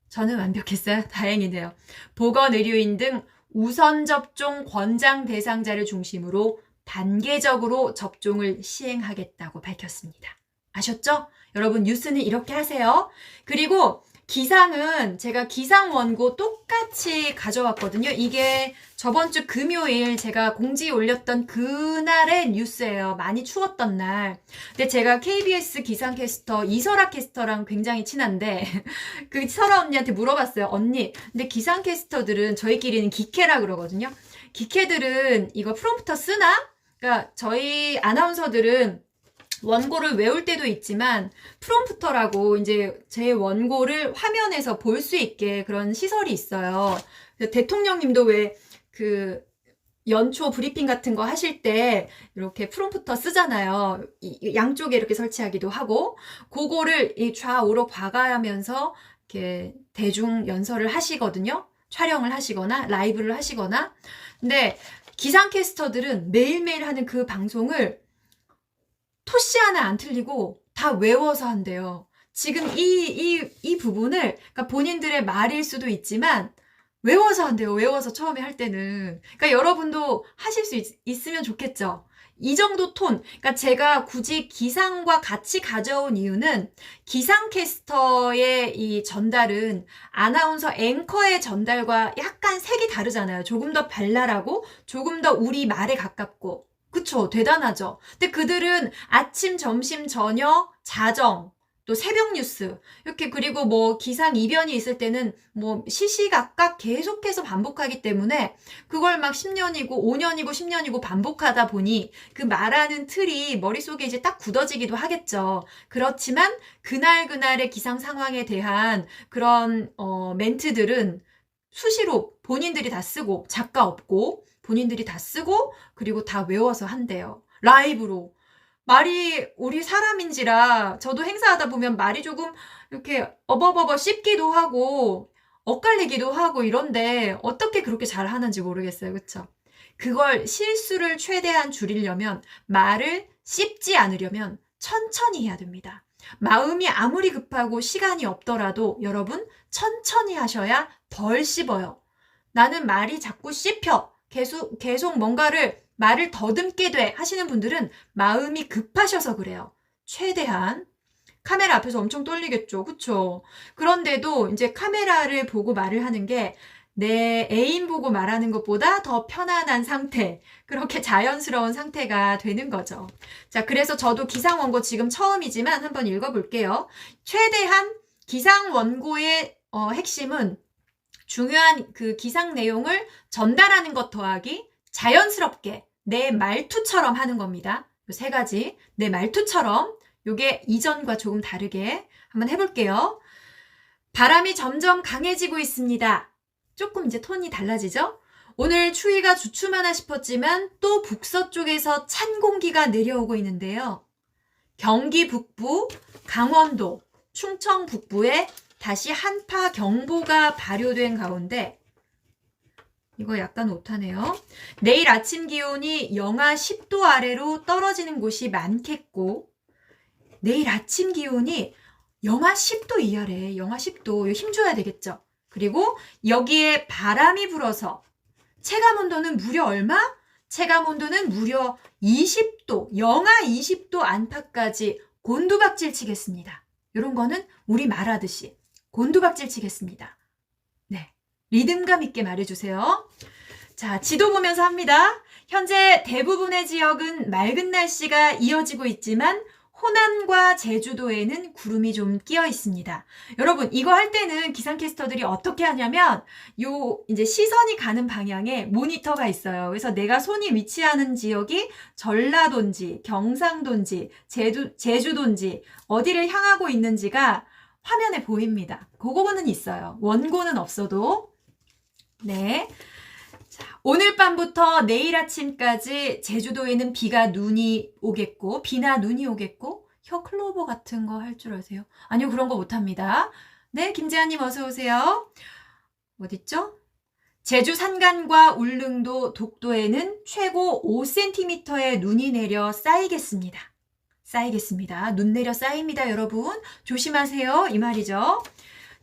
저는 완벽했어요. 다행이네요. 보건의료인 등 우선접종 권장 대상자를 중심으로 단계적으로 접종을 시행하겠다고 밝혔습니다. 아셨죠? 여러분 뉴스는 이렇게 하세요. 그리고 기상은 제가 기상 원고 똑같이 가져왔거든요. 이게 저번 주 금요일 제가 공지 올렸던 그날의 뉴스예요. 많이 추웠던 날. 근데 제가 KBS 기상캐스터 이설아 캐스터랑 굉장히 친한데 그 설아 언니한테 물어봤어요. 언니, 근데 기상캐스터들은 저희끼리는 기캐라 그러거든요. 기캐들은 이거 프롬프터 쓰나? 그러니까 저희 아나운서들은 원고를 외울 때도 있지만 프롬프터라고 이제 제 원고를 화면에서 볼 수 있게 그런 시설이 있어요. 대통령님도 왜 연초 브리핑 같은 거 하실 때 이렇게 프롬프터 쓰잖아요. 양쪽에 이렇게 설치하기도 하고 그거를 이 좌우로 과가하면서 이렇게 대중 연설을 하시거든요. 촬영을 하시거나 라이브를 하시거나. 근데 기상캐스터들은 매일매일 하는 그 방송을 토씨 하나 안 틀리고 다 외워서 한대요. 지금 이 부분을 그러니까 본인들의 말일 수도 있지만 외워서 한대요. 외워서 처음에 할 때는. 그러니까 여러분도 하실 수 있으면 좋겠죠. 이 정도 톤. 그러니까 제가 굳이 기상과 같이 가져온 이유는 기상캐스터의 이 전달은 아나운서 앵커의 전달과 약간 색이 다르잖아요. 조금 더 발랄하고 조금 더 우리 말에 가깝고. 그쵸? 대단하죠? 근데 그들은 아침, 점심, 저녁, 자정, 또 새벽 뉴스, 이렇게 그리고 뭐 기상 이변이 있을 때는 뭐 시시각각 계속해서 반복하기 때문에 그걸 막 10년이고 5년이고 10년이고 반복하다 보니 그 말하는 틀이 머릿속에 이제 딱 굳어지기도 하겠죠. 그렇지만 그날그날의 기상 상황에 대한 그런 멘트들은 수시로 본인들이 다 쓰고 작가 없고 본인들이 다 쓰고 그리고 다 외워서 한대요. 라이브로. 말이 우리 사람인지라 저도 행사하다 보면 말이 조금 이렇게 어버버버 씹기도 하고 엇갈리기도 하고 이런데 어떻게 그렇게 잘 하는지 모르겠어요. 그쵸? 그걸 실수를 최대한 줄이려면 말을 씹지 않으려면 천천히 해야 됩니다. 마음이 아무리 급하고 시간이 없더라도 여러분 천천히 하셔야 덜 씹어요. 나는 말이 자꾸 씹혀. 계속 뭔가를 말을 더듬게 돼 하시는 분들은 마음이 급하셔서 그래요. 최대한 카메라 앞에서 엄청 떨리겠죠. 그쵸? 그런데도 이제 카메라를 보고 말을 하는 게 내 애인 보고 말하는 것보다 더 편안한 상태, 그렇게 자연스러운 상태가 되는 거죠. 자, 그래서 저도 기상 원고 지금 처음이지만 한번 읽어볼게요. 최대한 기상 원고의 핵심은 중요한 그 기상 내용을 전달하는 것 더하기 자연스럽게 내 말투처럼 하는 겁니다. 이 세 가지 내 말투처럼 요게 이전과 조금 다르게 한번 해볼게요. 바람이 점점 강해지고 있습니다. 조금 이제 톤이 달라지죠? 오늘 추위가 주춤하나 싶었지만 또 북서쪽에서 찬 공기가 내려오고 있는데요. 경기 북부, 강원도, 충청 북부에 다시 한파 경보가 발효된 가운데 이거 약간 오타네요. 내일 아침 기온이 영하 10도 아래로 떨어지는 곳이 많겠고 내일 아침 기온이 영하 10도 이하래. 영하 10도. 힘줘야 되겠죠. 그리고 여기에 바람이 불어서 체감온도는 무려 얼마? 체감온도는 무려 20도, 영하 20도 안팎까지 곤두박질 치겠습니다. 이런 거는 우리 말하듯이 곤두박질 치겠습니다. 네, 리듬감 있게 말해주세요. 자, 지도 보면서 합니다. 현재 대부분의 지역은 맑은 날씨가 이어지고 있지만 호남과 제주도에는 구름이 좀 끼어 있습니다. 여러분, 이거 할 때는 기상캐스터들이 어떻게 하냐면 이제 시선이 가는 방향에 모니터가 있어요. 그래서 내가 손이 위치하는 지역이 전라도인지 경상도인지 제주도인지 어디를 향하고 있는지가 화면에 보입니다. 그거는 있어요. 원고는 없어도. 네. 자, 오늘 밤부터 내일 아침까지 제주도에는 눈이 오겠고, 비나 눈이 오겠고, 혀 클로버 같은 거 할 줄 아세요? 아니요, 그런 거 못합니다. 네, 김재한님 어서 오세요. 어딨죠? 제주 산간과 울릉도, 독도에는 최고 5cm의 눈이 내려 쌓이겠습니다. 눈 내려 쌓입니다, 여러분. 조심하세요. 이 말이죠.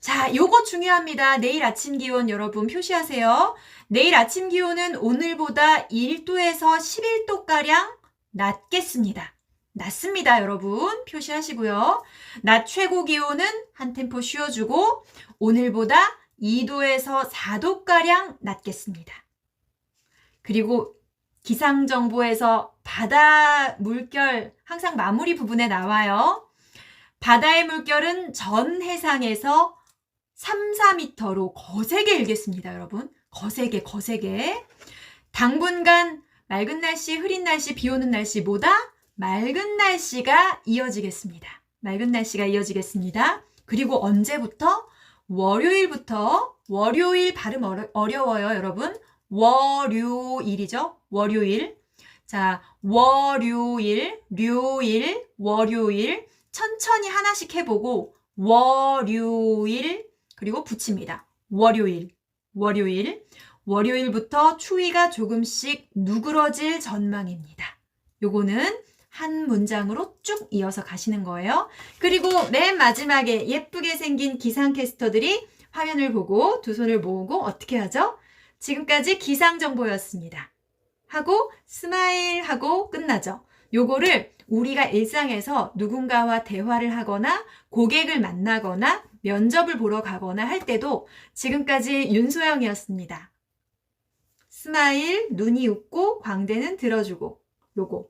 자, 요거 중요합니다. 내일 아침 기온 여러분 표시하세요. 내일 아침 기온은 오늘보다 1도에서 11도가량 낮겠습니다. 낮습니다, 여러분. 표시하시고요. 낮 최고 기온은 한 템포 쉬어주고 오늘보다 2도에서 4도가량 낮겠습니다. 그리고 기상정보에서 바다 물결 항상 마무리 부분에 나와요. 바다의 물결은 전 해상에서 3, 4m로 거세게 일겠습니다, 여러분. 거세게. 당분간 맑은 날씨, 흐린 날씨, 비 오는 날씨보다 맑은 날씨가 이어지겠습니다. 그리고 언제부터? 월요일부터, 월요일 발음 어려워요, 여러분. 월요일이죠. 월요일. 자, 월요일, 월요일. 천천히 하나씩 해보고, 월요일, 그리고 붙입니다. 월요일부터 추위가 조금씩 누그러질 전망입니다. 요거는 한 문장으로 쭉 이어서 가시는 거예요. 그리고 맨 마지막에 예쁘게 생긴 기상캐스터들이 화면을 보고 두 손을 모으고 어떻게 하죠? 지금까지 기상정보였습니다. 하고 스마일 하고 끝나죠. 요거를 우리가 일상에서 누군가와 대화를 하거나 고객을 만나거나 면접을 보러 가거나 할 때도 지금까지 윤소영이었습니다. 스마일, 눈이 웃고 광대는 들어주고 요거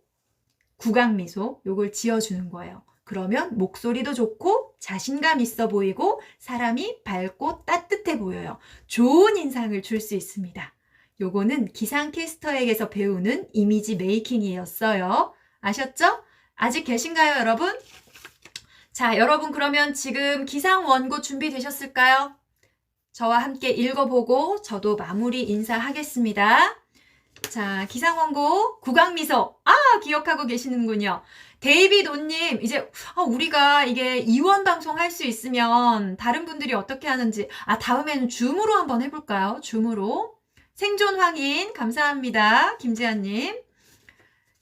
구강미소 요걸 지어주는 거예요. 그러면 목소리도 좋고 자신감 있어 보이고 사람이 밝고 따뜻해 보여요. 좋은 인상을 줄 수 있습니다. 요거는 기상캐스터에게서 배우는 이미지 메이킹이었어요. 아셨죠? 아직 계신가요, 여러분? 자, 여러분 그러면 지금 기상 원고 준비되셨을까요? 저와 함께 읽어보고 저도 마무리 인사하겠습니다. 자, 기상 원고 구강미소. 기억하고 계시는군요. 데이비드 오님, 이제 우리가 이게 이원 방송 할 수 있으면 다른 분들이 어떻게 하는지 다음에는 줌으로 한번 해볼까요? 줌으로. 생존 확인 감사합니다. 김지아님.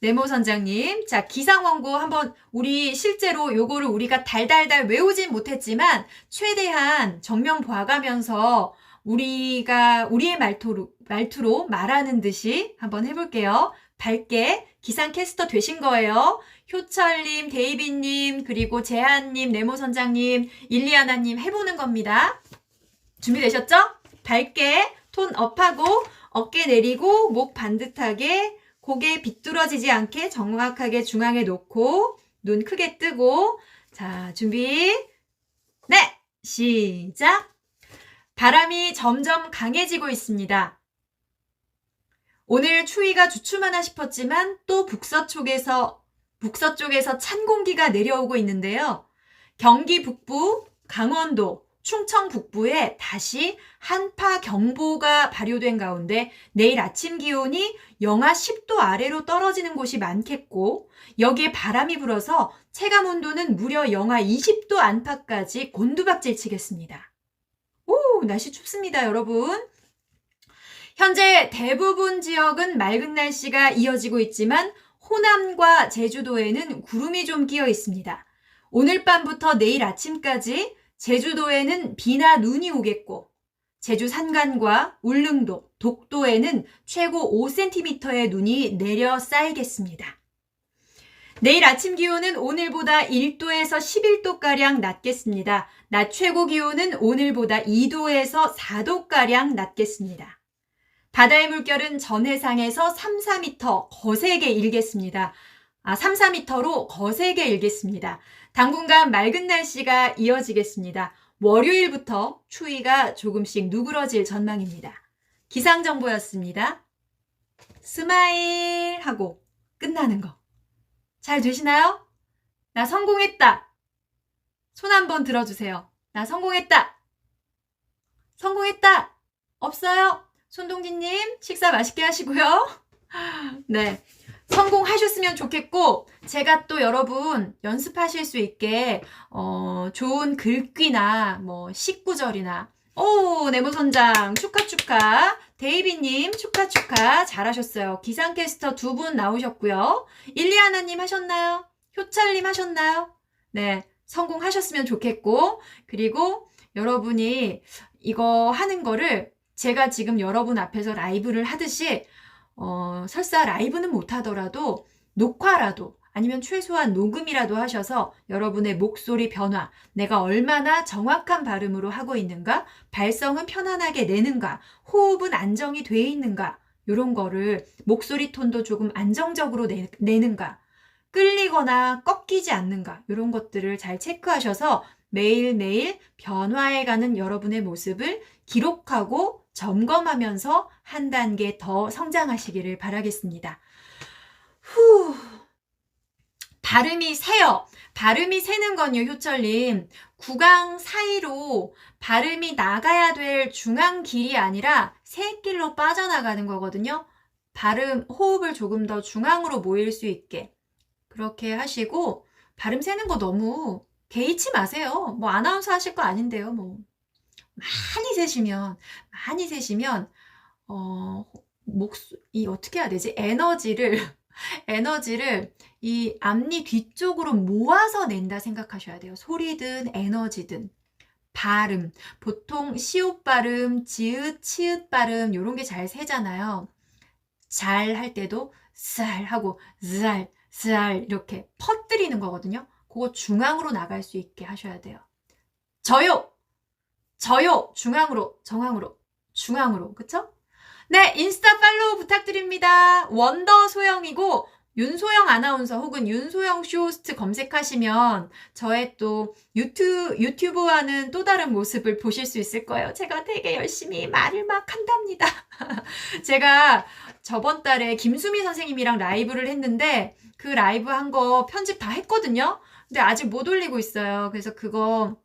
네모 선장님. 자, 기상 원고 한번 우리 실제로 요거를 우리가 달달달 외우진 못했지만 최대한 정면 봐가면서 우리가 우리의 말투로 말하는 듯이 한번 해볼게요. 밝게 기상캐스터 되신 거예요. 효철님, 데이비님, 그리고 재한님, 네모 선장님, 일리아나님 해보는 겁니다. 준비되셨죠? 밝게 톤 업하고 어깨 내리고 목 반듯하게 고개 비뚤어지지 않게 정확하게 중앙에 놓고 눈 크게 뜨고 자 준비 네 시작. 바람이 점점 강해지고 있습니다. 오늘 추위가 주춤하나 싶었지만 또 북서쪽에서 찬 공기가 내려오고 있는데요. 경기 북부, 강원도, 충청 북부에 다시 한파 경보가 발효된 가운데 내일 아침 기온이 영하 10도 아래로 떨어지는 곳이 많겠고 여기에 바람이 불어서 체감 온도는 무려 영하 20도 안팎까지 곤두박질 치겠습니다. 오, 날씨 춥습니다, 여러분. 현재 대부분 지역은 맑은 날씨가 이어지고 있지만 호남과 제주도에는 구름이 좀 끼어 있습니다. 오늘 밤부터 내일 아침까지 제주도에는 비나 눈이 오겠고 제주 산간과 울릉도, 독도에는 최고 5cm의 눈이 내려 쌓이겠습니다. 내일 아침 기온은 오늘보다 1도에서 11도가량 낮겠습니다. 낮 최고 기온은 오늘보다 2도에서 4도가량 낮겠습니다. 바다의 물결은 전해상에서 3, 4m 거세게 일겠습니다. 3, 4m로 거세게 일겠습니다. 당분간 맑은 날씨가 이어지겠습니다. 월요일부터 추위가 조금씩 누그러질 전망입니다. 기상정보였습니다. 스마일 하고 끝나는 거. 잘 되시나요? 나 성공했다. 손 한번 들어주세요. 나 성공했다. 성공했다. 없어요? 손동진님 식사 맛있게 하시고요. 네. 성공하셨으면 좋겠고 제가 또 여러분 연습하실 수 있게 좋은 글귀나 뭐 식구절이나 네모선장 축하 데이비님 축하 잘하셨어요. 기상캐스터 2분 나오셨고요. 일리아나님 하셨나요? 효철님 하셨나요? 네, 성공하셨으면 좋겠고 그리고 여러분이 이거 하는 거를 제가 지금 여러분 앞에서 라이브를 하듯이 설사 라이브는 못하더라도 녹화라도 아니면 최소한 녹음이라도 하셔서 여러분의 목소리 변화, 내가 얼마나 정확한 발음으로 하고 있는가, 발성은 편안하게 내는가, 호흡은 안정이 돼 있는가 이런 거를 목소리 톤도 조금 안정적으로 내는가, 끌리거나 꺾이지 않는가 이런 것들을 잘 체크하셔서 매일매일 변화해가는 여러분의 모습을 기록하고 점검하면서 한 단계 더 성장하시기를 바라겠습니다. 발음이 새요. 발음이 새는 건요, 효철님. 구강 사이로 발음이 나가야 될 중앙 길이 아니라 새길로 빠져나가는 거거든요. 호흡을 조금 더 중앙으로 모일 수 있게 그렇게 하시고 발음 새는 거 너무 개의치 마세요. 뭐 아나운서 하실 거 아닌데요, 뭐. 많이 세시면 어떻게 해야 되지? 에너지를 이 앞니 뒤쪽으로 모아서 낸다 생각하셔야 돼요. 소리든 에너지든. 발음, 보통 시옷 발음, 지읒, 치읒 발음 이런 게 잘 새잖아요. 잘 할 때도 쌀 하고 쌀 이렇게 퍼뜨리는 거거든요. 그거 중앙으로 나갈 수 있게 하셔야 돼요. 저요 중앙으로 정항으로 중앙으로 그쵸? 네, 인스타 팔로우 부탁드립니다. 원더 소영이고 윤소영 아나운서 혹은 윤소영 쇼호스트 검색하시면 저의 또 유튜브와는 또 다른 모습을 보실 수 있을 거예요. 제가 되게 열심히 말을 막 한답니다. 제가 저번 달에 김수미 선생님이랑 라이브를 했는데 그 라이브 한 거 편집 다 했거든요. 근데 아직 못 올리고 있어요. 그래서 그거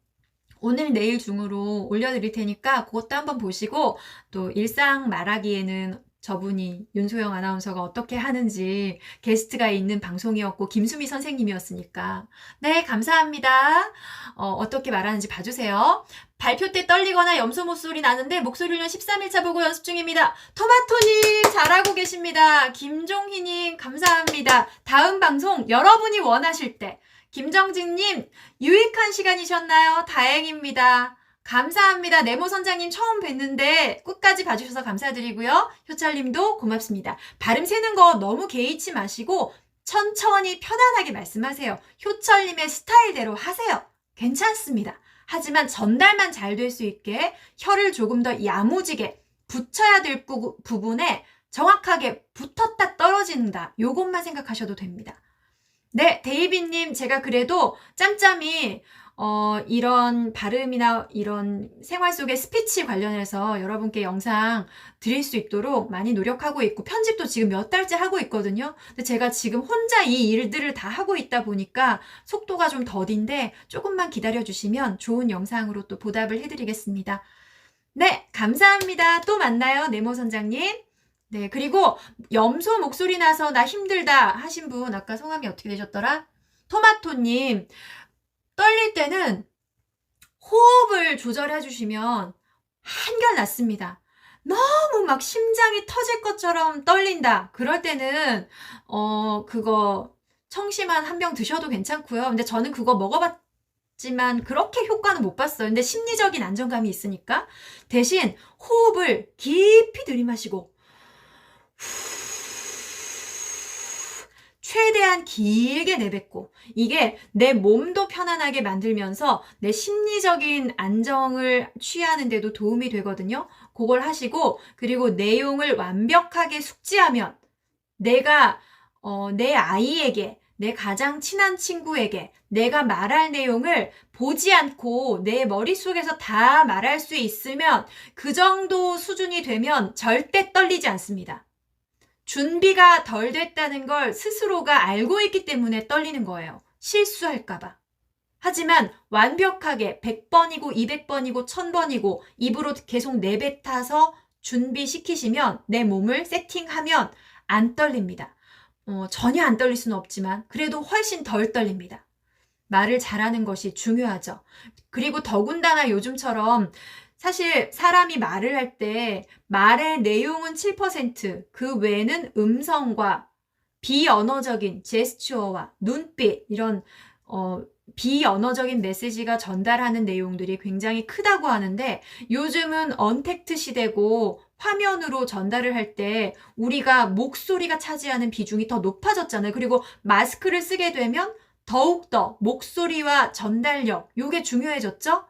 오늘 내일 중으로 올려드릴 테니까 그것도 한번 보시고 또 일상 말하기에는 저분이 윤소영 아나운서가 어떻게 하는지 게스트가 있는 방송이었고 김수미 선생님이었으니까 네 감사합니다. 어떻게 말하는지 봐주세요. 발표 때 떨리거나 염소 목소리 나는데 목소리 훈련 13일차 보고 연습 중입니다. 토마토님 잘하고 계십니다. 김종희님 감사합니다. 다음 방송 여러분이 원하실 때 김정진님 유익한 시간이셨나요? 다행입니다. 감사합니다. 네모 선장님 처음 뵀는데 끝까지 봐주셔서 감사드리고요. 효철님도 고맙습니다. 발음 세는 거 너무 개의치 마시고 천천히 편안하게 말씀하세요. 효철님의 스타일대로 하세요. 괜찮습니다. 하지만 전달만 잘 될 수 있게 혀를 조금 더 야무지게 붙여야 될 부분에 정확하게 붙었다 떨어진다. 요것만 생각하셔도 됩니다. 네, 데이비님, 제가 그래도 짬짬이 이런 발음이나 이런 생활 속의 스피치 관련해서 여러분께 영상 드릴 수 있도록 많이 노력하고 있고 편집도 지금 몇 달째 하고 있거든요. 근데 제가 지금 혼자 이 일들을 다 하고 있다 보니까 속도가 좀 더딘데 조금만 기다려주시면 좋은 영상으로 또 보답을 해드리겠습니다. 네, 감사합니다. 또 만나요, 네모 선장님. 네, 그리고 염소 목소리 나서 나 힘들다 하신 분 아까 성함이 어떻게 되셨더라? 토마토님 떨릴 때는 호흡을 조절해 주시면 한결 낫습니다. 너무 막 심장이 터질 것처럼 떨린다. 그럴 때는 그거 청심환 한 병 드셔도 괜찮고요. 근데 저는 그거 먹어봤지만 그렇게 효과는 못 봤어요. 근데 심리적인 안정감이 있으니까 대신 호흡을 깊이 들이마시고 최대한 길게 내뱉고 이게 내 몸도 편안하게 만들면서 내 심리적인 안정을 취하는 데도 도움이 되거든요. 그걸 하시고 그리고 내용을 완벽하게 숙지하면 내가 내 아이에게 내 가장 친한 친구에게 내가 말할 내용을 보지 않고 내 머릿속에서 다 말할 수 있으면 그 정도 수준이 되면 절대 떨리지 않습니다. 준비가 덜 됐다는 걸 스스로가 알고 있기 때문에 떨리는 거예요. 실수할까봐. 하지만 완벽하게 100번이고 200번이고 1000번이고 입으로 계속 내뱉어서 준비시키시면 내 몸을 세팅하면 안 떨립니다. 전혀 안 떨릴 수는 없지만 그래도 훨씬 덜 떨립니다. 말을 잘하는 것이 중요하죠. 그리고 더군다나 요즘처럼 사실 사람이 말을 할 때 말의 내용은 7%, 그 외에는 음성과 비언어적인 제스처와 눈빛 이런 비언어적인 메시지가 전달하는 내용들이 굉장히 크다고 하는데 요즘은 언택트 시대고 화면으로 전달을 할 때 우리가 목소리가 차지하는 비중이 더 높아졌잖아요. 그리고 마스크를 쓰게 되면 더욱더 목소리와 전달력 요게 중요해졌죠?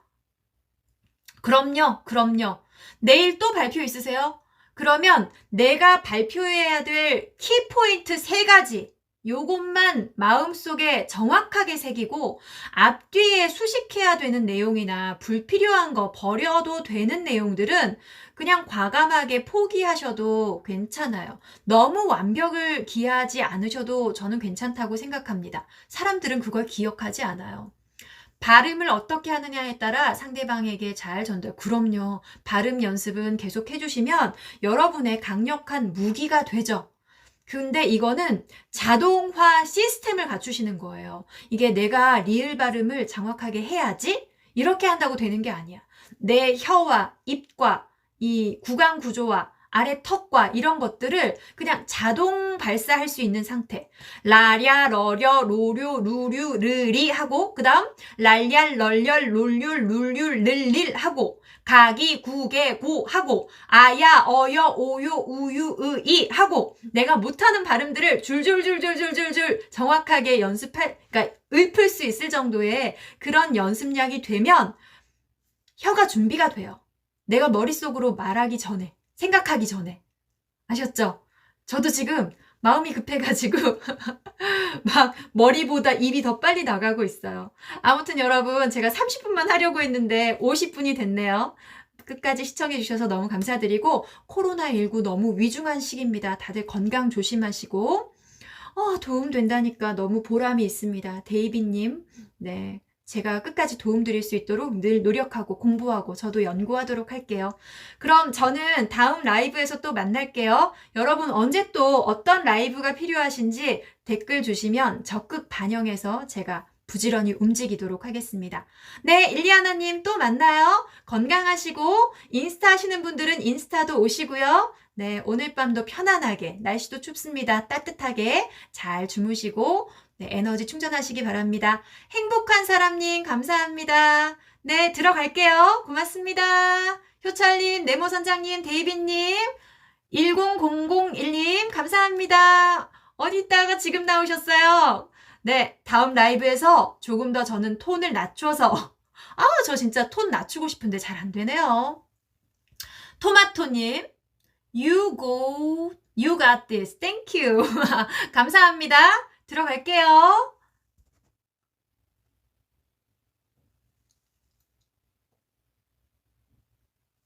그럼요. 내일 또 발표 있으세요? 그러면 내가 발표해야 될 키포인트 3가지 요것만 마음속에 정확하게 새기고 앞뒤에 수식해야 되는 내용이나 불필요한 거 버려도 되는 내용들은 그냥 과감하게 포기하셔도 괜찮아요. 너무 완벽을 기하지 않으셔도 저는 괜찮다고 생각합니다. 사람들은 그걸 기억하지 않아요. 발음을 어떻게 하느냐에 따라 상대방에게 잘 전달. 그럼요. 발음 연습은 계속 해주시면 여러분의 강력한 무기가 되죠. 근데 이거는 자동화 시스템을 갖추시는 거예요. 이게 내가 리을 발음을 정확하게 해야지 이렇게 한다고 되는 게 아니야. 내 혀와 입과 이 구강 구조와 아래 턱과 이런 것들을 그냥 자동 발사할 수 있는 상태. 라랴, 러려, 로료, 루류, 르리 하고 그 다음 랄얄, 널렬, 롤률, 룰률, 릴릴 하고 가기, 구개, 고 하고 아야, 어여, 오요, 우유, 으이 하고 내가 못하는 발음들을 줄줄줄줄줄줄줄 정확하게 그러니까 읊을 수 있을 정도의 그런 연습량이 되면 혀가 준비가 돼요. 내가 머릿속으로 말하기 전에, 생각하기 전에. 아셨죠? 저도 지금 마음이 급해가지고 막 머리보다 입이 더 빨리 나가고 있어요. 아무튼 여러분, 제가 30분만 하려고 했는데 50분이 됐네요. 끝까지 시청해주셔서 너무 감사드리고, 코로나19 너무 위중한 시기입니다. 다들 건강 조심하시고, 도움된다니까 너무 보람이 있습니다. 데이비님, 네. 제가 끝까지 도움드릴 수 있도록 늘 노력하고 공부하고 저도 연구하도록 할게요. 그럼 저는 다음 라이브에서 또 만날게요. 여러분 언제 또 어떤 라이브가 필요하신지 댓글 주시면 적극 반영해서 제가 부지런히 움직이도록 하겠습니다. 네, 일리아나님 또 만나요. 건강하시고 인스타 하시는 분들은 인스타도 오시고요. 네, 오늘 밤도 편안하게, 날씨도 춥습니다. 따뜻하게 잘 주무시고 네, 에너지 충전하시기 바랍니다. 행복한 사람님 감사합니다. 네, 들어갈게요. 고맙습니다. 효철님, 네모 선장님, 데이비님, 10001님 감사합니다. 어디 있다가 지금 나오셨어요? 네, 다음 라이브에서 조금 더 저는 톤을 낮춰서 저 진짜 톤 낮추고 싶은데 잘 안 되네요. 토마토님, you got this. Thank you. 감사합니다. 들어갈게요.